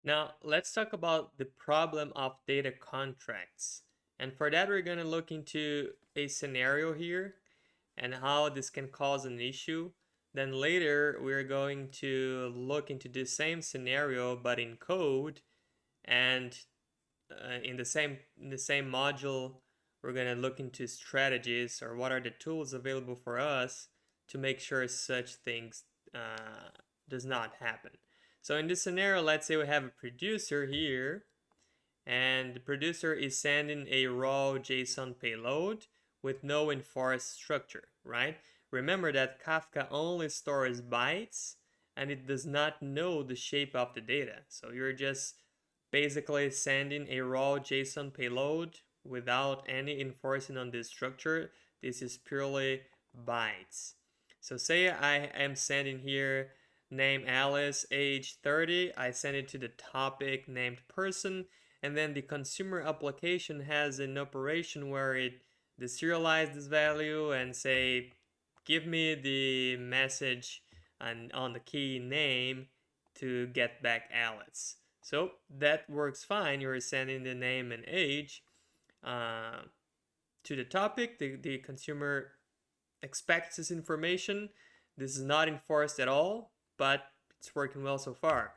Now, let's talk about the problem of data contracts. And for that, we're going to look into a scenario here and how this can cause an issue. Then later, we're going to look into the same scenario but in code, and in the same module, we're going to look into strategies or what are the tools available for us to make sure such things does not happen. So in this scenario, let's say we have a producer here, and the producer is sending a raw JSON payload with no enforced structure, right? Remember that Kafka only stores bytes and it does not know the shape of the data. So you're just basically sending a raw JSON payload without any enforcing on this structure. This is purely bytes. So say I am sending here name Alice, age 30. I send it to the topic named person, and then the consumer application has an operation where it deserializes this value and say, give me the message on the key name to get back Alice. So that works fine. You're sending the name and age uh, to the topic. The consumer expects this information. This is not enforced at all, but it's working well so far.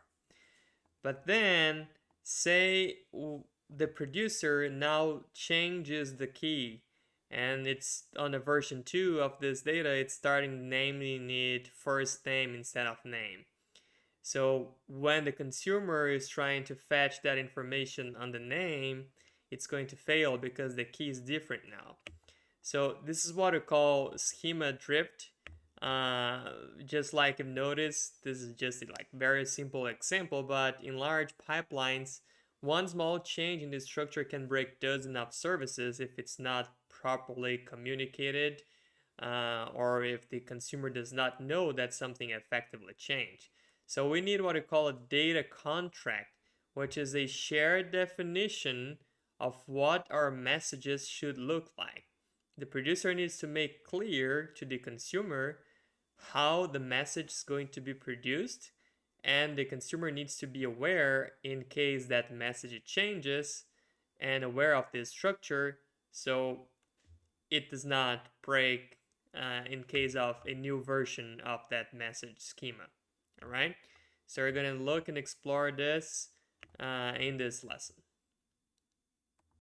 But then, say the producer now changes the key and it's on a version 2 of this data, it's starting naming it first name instead of name. So when the consumer is trying to fetch that information on the name, it's going to fail because the key is different now. So this is what we call schema drift. Just like you've noticed, this is just a very simple example, but in large pipelines, one small change in the structure can break dozens of services if it's not properly communicated, or if the consumer does not know that something effectively changed. So we need what we call a data contract, which is a shared definition of what our messages should look like. The producer needs to make clear to the consumer how the message is going to be produced, and the consumer needs to be aware in case that message changes and aware of this structure so it does not break in case of a new version of that message schema. All right, so we're going to look and explore this in this lesson.